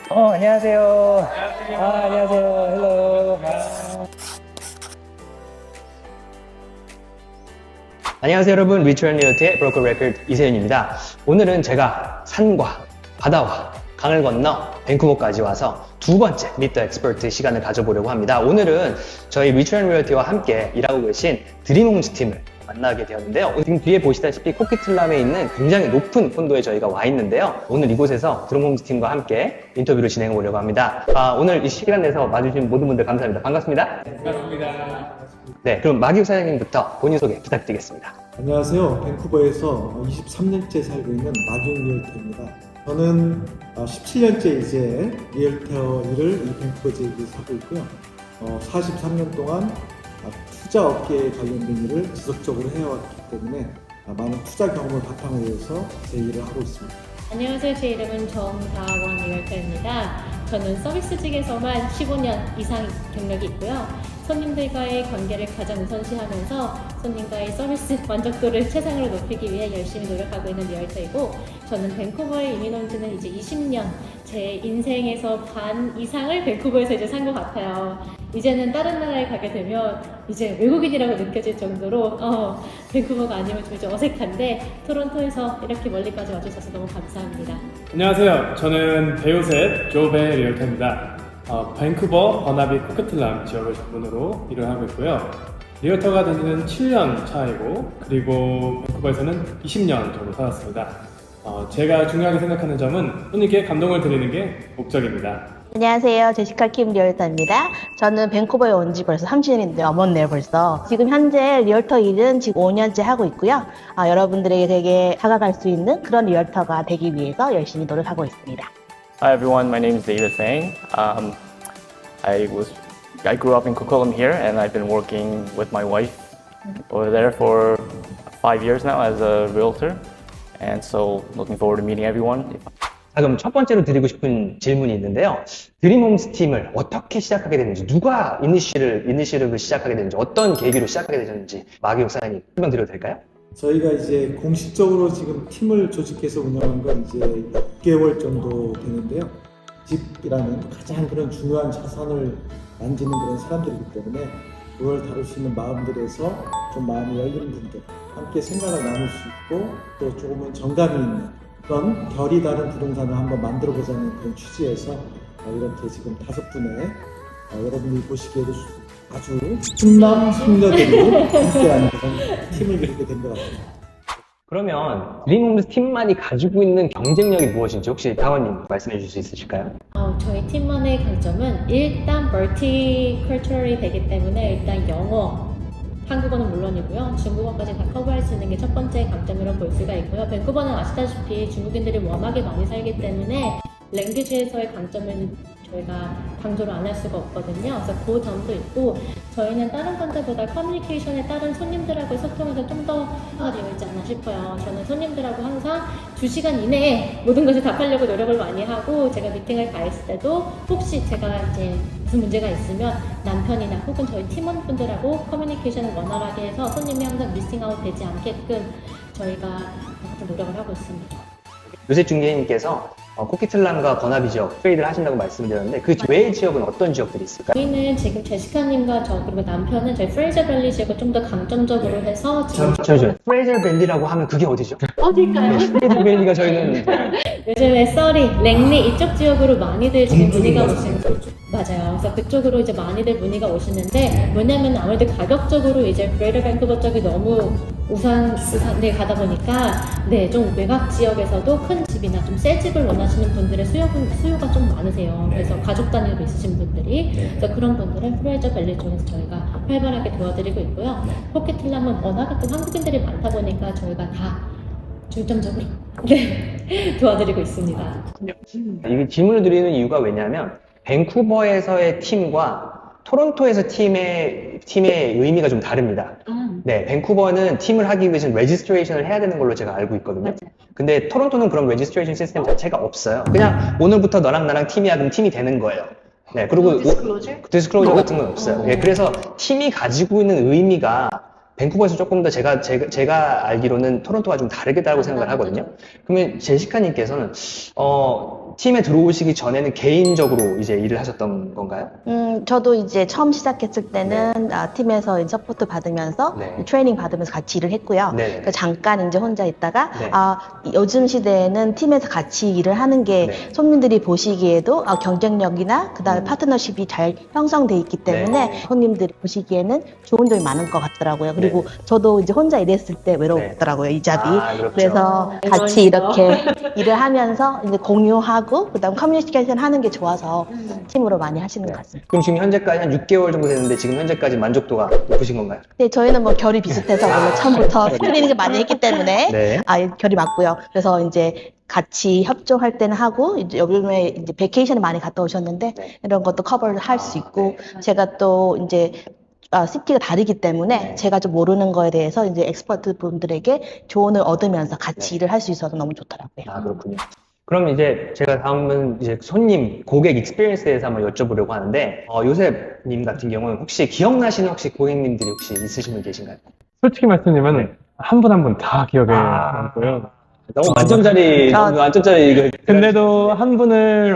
안녕하세요. 안녕하세요. 헬로. 안녕하세요, 여러분. 리처런 리얼트의 브로커 레코드 이세윤입니다. 오늘은 제가 산과 바다와 강을 건너 밴쿠버까지 와서 두 번째 미터 엑스퍼트 시간을 가져보려고 합니다. 오늘은 저희 리처런 리얼트와 함께 일하고 계신 드림홈스 팀을 만나게 되었는데요. 지금 뒤에 보시다시피 코키틀람에 있는 굉장히 높은 콘도에 저희가 와 있는데요. 오늘 이곳에서 드림홈스 팀과 함께 인터뷰를 진행해 보려고 합니다. 오늘 이 시간 내서 와주신 모든 분들 감사합니다. 반갑습니다. 반갑습니다. 네, 그럼 마기욱 사장님부터 본인 소개 부탁드리겠습니다. 안녕하세요. 밴쿠버에서 23년째 살고 있는 마기욱 리얼터입니다. 저는 17년째 이제 리얼터 일을 이 밴쿠버 지역에서 하고 있고요. 43년 동안 투자 업계에 관련된 일을 지속적으로 해왔기 때문에 많은 투자 경험을 바탕으로 해서 제 일을 하고 있습니다. 안녕하세요. 제 이름은 정다원 리얼터입니다. 저는 서비스직에서만 15년 이상 경력이 있고요. 손님들과의 관계를 가장 우선시하면서 손님과의 서비스 만족도를 최상으로 높이기 위해 열심히 노력하고 있는 리얼터이고, 저는 밴쿠버에 이민 온 지는 이제 20년, 제 인생에서 반 이상을 밴쿠버에서 이제 산 것 같아요. 이제는 다른 나라에 가게 되면 이제 외국인이라고 느껴질 정도로 밴쿠버가 아니면 좀 이제 어색한데, 토론토에서 이렇게 멀리까지 와주셔서 너무 감사합니다. 안녕하세요. 저는 배우셋 조배 리얼터입니다. 밴쿠버, 버나비, 코키틀람 지역을 전문으로 일을 하고 있고요. 리얼터가 된 지는 7년 차이고, 그리고 밴쿠버에서는 20년 정도 살았습니다. 제가 중요하게 생각하는 점은 손님께 감동을 드리는 게 목적입니다. 안녕하세요. 제시카 킴 리얼터입니다. 저는 밴쿠버에 온 지 벌써 30년인데 어머네요 벌써. 지금 현재 리얼터 일은 지금 5년째 하고 있고요. 여러분들에게 되게 다가갈 수 있는 그런 리얼터가 되기 위해서 열심히 노력하고 있습니다. Hi everyone, my name is David Fang. I grew up in Coquitlam here, and I've been working with my wife over there for 5 years now as a realtor. And so, looking forward to meeting everyone. 그럼 첫 번째로 드리고 싶은 질문이 있는데요. 드림홈스 팀을 어떻게 시작하게 됐는지, 누가 이니시를 시작하게 됐는지, 어떤 계기로 시작하게 되셨는지 마기욱 사장님 설명드려도 될까요? 저희가 이제 공식적으로 지금 팀을 조직해서 운영한 건 이제 6개월 정도 되는데요. 집이라는 가장 그런 중요한 자산을 만지는 그런 사람들이기 때문에 그걸 다룰 수 있는 마음들에서 좀 마음이 열린 분들, 함께 생각을 나눌 수 있고 또 조금은 정감이 있는 그런 결이 다른 부동산을 한번 만들어 보자는 그런 취지에서 이렇게 지금 5분의 여러분들이 보시기에도 아주 훈남 훈녀들이 함께하는 그런 팀을 이루게 된 것 같습니다. 그러면 드림홈스 팀만이 가지고 있는 경쟁력이 무엇인지 혹시 다원님 말씀해 주실 수 있으실까요? 저희 팀만의 강점은 일단 멀티컬처럴이 되기 때문에 일단 영어, 한국어는 물론이고요. 중국어까지 다 커버할 수 있는 게 첫 번째 강점이라고 볼 수가 있고요. 밴쿠버는 아시다시피 중국인들이 워낙에 많이 살기 때문에 랭귀지에서의 강점은 저희가 강조를 안 할 수가 없거든요. 그래서 그 점도 있고, 저희는 다른 관자보다 커뮤니케이션에 따른 손님들하고의 소통에서 좀 더 되어 있지 않나 싶어요. 저는 손님들하고 항상 2시간 이내에 모든 것을 답하려고 노력을 많이 하고, 제가 미팅을 가 있을 때도 혹시 제가 이제 무슨 문제가 있으면 남편이나 혹은 저희 팀원분들하고 커뮤니케이션을 원활하게 해서 손님이 항상 미싱아웃 되지 않게끔 저희가 노력을 하고 있습니다. 요새 중개인님께서 코키틀람과 버나비 지역 트레이드를 하신다고 말씀드렸는데 그 외의 지역은 어떤 지역들이 있을까요? 저희는 지금 제시카님과 저 그리고 남편은 저희 프레이저 밸리 지역을 좀 더 강점적으로 해서 지금 잠시만요. 프레이저 밸리라고 하면 그게 어디죠? 어딜까요? 프레이저 밸리가 저희는 요즘에 서리, 랭리 이쪽 지역으로 많이들 지금 문의가 오시는 맞아요. 그래서 그쪽으로 이제 많이들 문의가 오시는데, 왜냐면 아무래도 가격적으로 이제 그레이터 밴쿠버 쪽이 너무 우산에 가다 보니까 좀 외곽 지역에서도 큰 집이나 좀 새 집을 원하시는 분들의 수요가 좀 많으세요. 그래서 가족 단위로 있으신 분들이 그래서 그런 분들은 프레이저 밸리 쪽에서 저희가 활발하게 도와드리고 있고요. 코키틀람은 워낙에 또 한국인들이 많다 보니까 저희가 다 중점적으로 도와드리고 있습니다. 이 질문을 드리는 이유가 왜냐하면 밴쿠버에서의 팀과 토론토에서 팀의 의미가 좀 다릅니다. 네, 밴쿠버는 팀을 하기 위해서는 레지스트레이션을 해야 되는 걸로 제가 알고 있거든요. 맞아요. 근데 토론토는 그런 레지스트레이션 시스템 자체가 없어요. 그냥 오늘부터 너랑 나랑 팀이야, 그럼 팀이 되는 거예요. 네, 그리고 디스클로저 같은 건 없어요. 네, 그래서 팀이 가지고 있는 의미가 밴쿠버에서 조금 더 제가 알기로는 토론토가 좀 다르겠다고 생각을 하거든요. 그러면 제시카님께서는, 팀에 들어오시기 전에는 개인적으로 이제 일을 하셨던 건가요? 저도 이제 처음 시작했을 때는 팀에서 이제 서포트 받으면서 네. 트레이닝 받으면서 같이 일을 했고요. 네. 그래서 잠깐 이제 혼자 있다가 네. 요즘 시대에는 팀에서 같이 일을 하는 게 네. 손님들이 보시기에도 경쟁력이나 그다음에 파트너십이 잘 형성돼 있기 때문에 네. 손님들이 보시기에는 좋은 점이 많은 것 같더라고요. 그리고 저도 이제 혼자 일했을 때 외로웠더라고요, 이 잡이. 그렇죠. 그래서 같이 이렇게 일을 하면서 이제 공유하고 그다음 커뮤니케이션 하는 게 좋아서 팀으로 많이 하시는 것 같습니다. 그럼 지금 현재까지 한 6개월 정도 됐는데 지금 현재까지 만족도가 높으신 건가요? 네, 저희는 뭐 결이 비슷해서 원래 처음부터 스크리닝을 많이 했기 때문에 네. 결이 맞고요. 그래서 이제 같이 협조할 때는 하고 이제 요즘에 이제 베케이션을 많이 갔다 오셨는데 네. 이런 것도 커버를 할 수 있고 제가 또 이제 CP가 다르기 때문에 제가 좀 모르는 거에 대해서 이제 엑스퍼트 분들에게 조언을 얻으면서 같이 일을 할 수 있어서 너무 좋더라고요. 그렇군요. 그럼 이제 제가 다음은 이제 손님, 고객 익스피리언스에 대해서 한번 여쭤보려고 하는데, 요셉님 같은 경우는 혹시 기억나시는 고객님들이 혹시 있으신 분 계신가요? 솔직히 말씀드리면 한 분 한 분 다 기억에 남고요. 너무 만점짜리, 너무 만점짜리 이거. 근데도 한 분을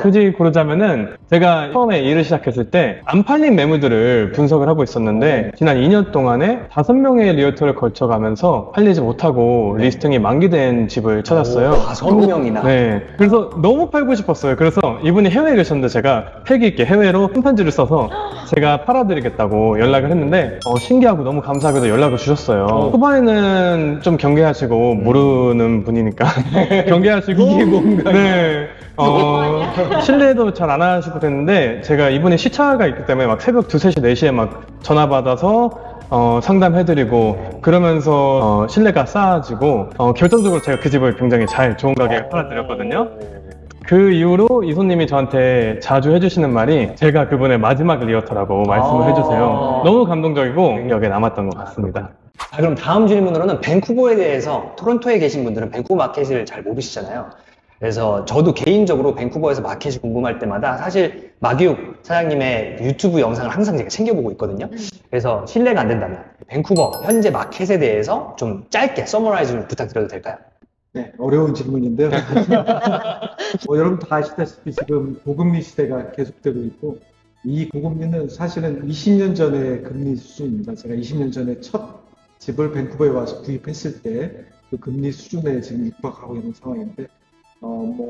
굳이 고르자면은 제가 처음에 일을 시작했을 때 안 팔린 매물들을 분석을 하고 있었는데 지난 2년 동안에 5명의 리얼터를 거쳐가면서 팔리지 못하고 리스팅이 만기된 집을 찾았어요. 5명이나. 네. 그래서 너무 팔고 싶었어요. 그래서 이분이 해외에 계셨는데 제가 패기 있게 해외로 편지를 써서 제가 팔아드리겠다고 연락을 했는데 신기하고 너무 감사하게도 연락을 주셨어요. 초반에는 좀 경계하시고 모르는 분이니까 경계하시고 이게 뭔가. 네. 신뢰도 잘 안 하시고 됐는데 제가 이분이 시차가 있기 때문에 막 새벽 2, 3시, 4시에 막 전화 받아서 상담해드리고 그러면서 신뢰가 쌓아지고 결정적으로 제가 그 집을 굉장히 좋은 가격에 팔아드렸거든요. 그 이후로 이 손님이 저한테 자주 해주시는 말이 제가 그분의 마지막 리어터라고 말씀을 해주세요. 너무 감동적이고 기억에 남았던 것 같습니다. 그럼 다음 질문으로는 밴쿠버에 대해서 토론토에 계신 분들은 밴쿠버 마켓을 잘 모르시잖아요. 그래서 저도 개인적으로 밴쿠버에서 마켓이 궁금할 때마다 사실 마기욱 사장님의 유튜브 영상을 항상 제가 챙겨보고 있거든요. 그래서 실례가 안 된다면 밴쿠버 현재 마켓에 대해서 좀 짧게 서머라이즈 좀 부탁드려도 될까요? 네, 어려운 질문인데요. 여러분 다 아시다시피 지금 고금리 시대가 계속되고 있고 이 고금리는 사실은 20년 전의 금리 수준입니다. 제가 20년 전에 첫 집을 밴쿠버에 와서 구입했을 때 그 금리 수준에 지금 육박하고 있는 상황인데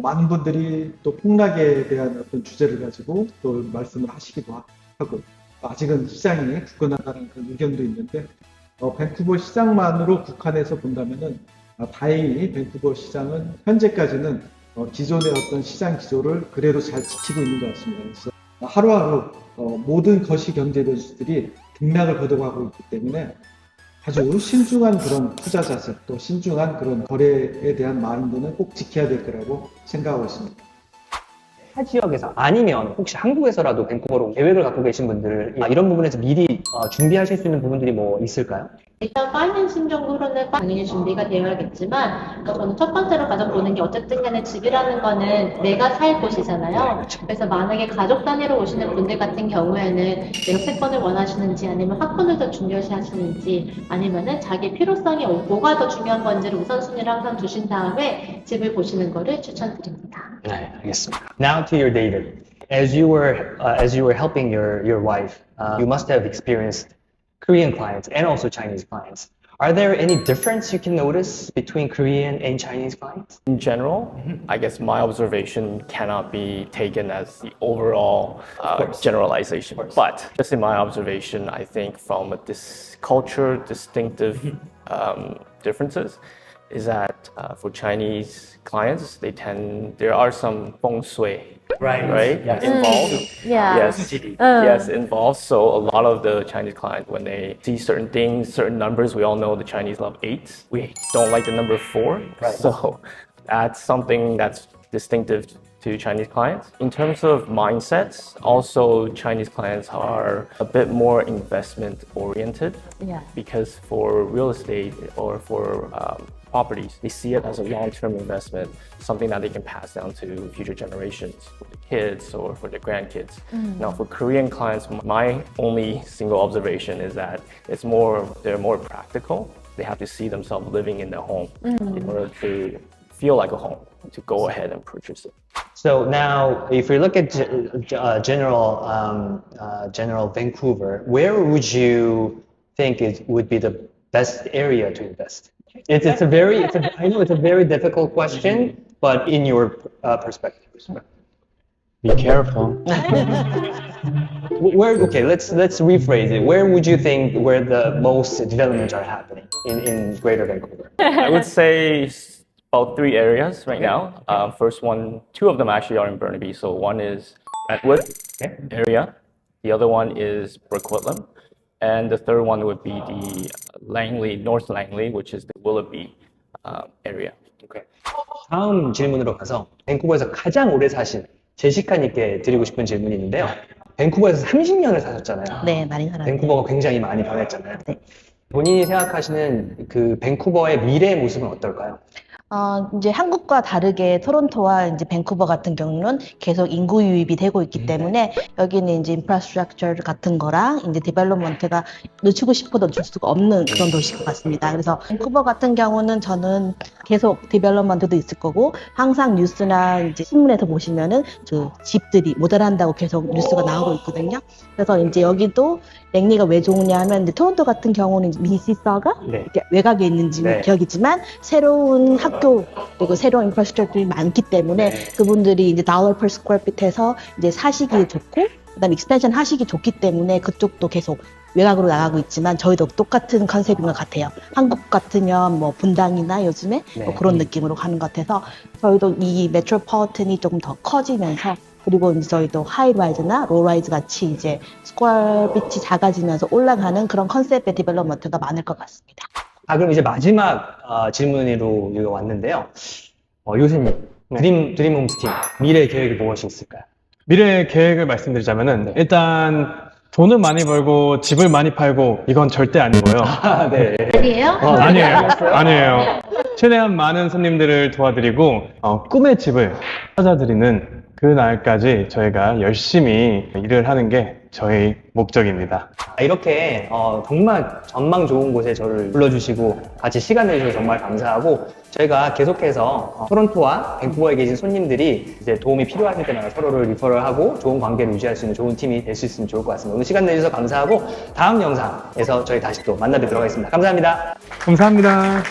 많은 분들이 또 폭락에 대한 어떤 주제를 가지고 또 말씀을 하시기도 하고 아직은 시장이 굳건하다는 그런 의견도 있는데 밴쿠버 시장만으로 국한해서 본다면은 다행히 밴쿠버 시장은 현재까지는 기존의 어떤 시장 기조를 그래도 잘 지키고 있는 것 같습니다. 그래서 하루하루 모든 거시 경제 변수들이 등락을 거듭하고 있기 때문에 아주 신중한 그런 투자 자세 또 신중한 그런 거래에 대한 마인드는 꼭 지켜야 될 거라고 생각하고 있습니다. 타 지역에서 아니면 혹시 한국에서라도 밴쿠버로 계획을 갖고 계신 분들 이런 부분에서 미리 준비하실 수 있는 부분들이 뭐 있을까요? 일단 파이낸싱 정도로는 당연히 준비가 되어야겠지만 저는 첫 번째로 가장 보는 게 어쨌든 간에 집이라는 거는 내가 살 곳이잖아요. 그래서 만약에 가족 단위로 오시는 분들 같은 경우에는 내가 채권을 원하시는지 아니면 학군을 더 중요시하시는지 아니면은 자기 필요성이 뭐가 더 중요한 건지를 우선순위를 항상 두신 다음에 집을 보시는 거를 추천드립니다. 네, 알겠습니다. Now to your David. As you were helping your wife, you must have experienced Korean clients and also Chinese clients. Are there any difference you can notice between Korean and Chinese clients? In general, I guess my observation cannot be taken as the overall generalization. But just in my observation, I think from this culture distinctive differences is that for Chinese clients, there are some feng shui, right? Yes. Involved. Yeah. Yes, involved. So a lot of the Chinese clients, when they see certain things, certain numbers, we all know the Chinese love 8. We don't like the number 4. Right. So that's something that's distinctive to Chinese clients. In terms of mindsets, also Chinese clients are a bit more investment oriented. Yeah. Because for real estate or for properties, they see it as a long-term investment, something that they can pass down to future generations, for the kids or for their grandkids. Now, for Korean clients, my only single observation is that they're more practical. They have to see themselves living in their home in order to feel like a home, to go ahead and purchase it. So now, if we look at general Vancouver, where would you think it would be the best area to invest? I know it's a very difficult question, but in your perspective. Be careful. Okay, let's rephrase it. Where would you think where the most developments are happening in Greater Vancouver? I would say about 3 areas right now. First one, 2 of them actually are in Burnaby. So one is Redwood area, the other one is Burquitlam, and the third one would be the Langley, North Langley, which is the Willoughby area. Okay. 다음 질문으로 가서 밴쿠버에서 가장 오래 사신 제시카님께 드리고 싶은 질문이 있는데요. 밴쿠버에서 30년을 사셨잖아요. 네, 많이 살았어요. 밴쿠버가 굉장히 많이 변했잖아요. 네. 본인이 생각하시는 그 밴쿠버의 미래의 모습은 어떨까요? 이제 한국과 다르게 토론토와 이제 밴쿠버 같은 경우는 계속 인구 유입이 되고 있기 때문에 여기는 이제 인프라스트럭처 같은 거랑 이제 디벨롭먼트가 놓치고 싶어도 놓칠 수가 없는 그런 도시인 것 같습니다. 그래서 밴쿠버 같은 경우는 저는 계속 디벨롭먼트도 있을 거고 항상 뉴스나 이제 신문에서 보시면은 그 집들이 모자란다고 계속 뉴스가 나오고 있거든요. 그래서 이제 여기도 랭리가 왜 좋으냐 하면 이제 토론토 같은 경우는 미시사가 네. 이렇게 외곽에 있는지 네. 기억이지만 새로운 학교 그리고 새로운 인프라스트럭처들이 많기 때문에 그분들이 이제 달러 per square feet에서 이제 사시기 좋고 그다음 익스펜션 하시기 좋기 때문에 그쪽도 계속 외곽으로 나가고 있지만 저희도 똑같은 컨셉인 것 같아요. 한국 같으면 뭐 분당이나 요즘에 뭐 그런 느낌으로 가는 것 같아서 저희도 이 메트로폴리탄이 조금 더 커지면서 그리고 이제 저희도 하이라이즈나 로라이즈 같이 이제 스퀘어 빛이 작아지면서 올라가는 그런 컨셉의 디벨롭먼트가 많을 것 같습니다. 그럼 이제 마지막 질문으로 이거 왔는데요. 요새님, 드림 홈스팀 미래 계획이 무엇이 있을까요? 미래 계획을 말씀드리자면은 일단 돈을 많이 벌고 집을 많이 팔고 이건 절대 아니고요. 네. 아니에요? 아니에요. 최대한 많은 손님들을 도와드리고 꿈의 집을 찾아드리는 그 날까지 저희가 열심히 일을 하는 게 저희 목적입니다. 이렇게 정말 전망 좋은 곳에 저를 불러주시고 같이 시간 내주셔서 정말 감사하고 저희가 계속해서 토론토와 밴쿠버에 계신 손님들이 이제 도움이 필요하실 때마다 서로를 리퍼럴하고 좋은 관계를 유지할 수 있는 좋은 팀이 될 수 있으면 좋을 것 같습니다. 오늘 시간 내주셔서 감사하고 다음 영상에서 저희 다시 또 만나 뵙도록 하겠습니다. 감사합니다. 감사합니다.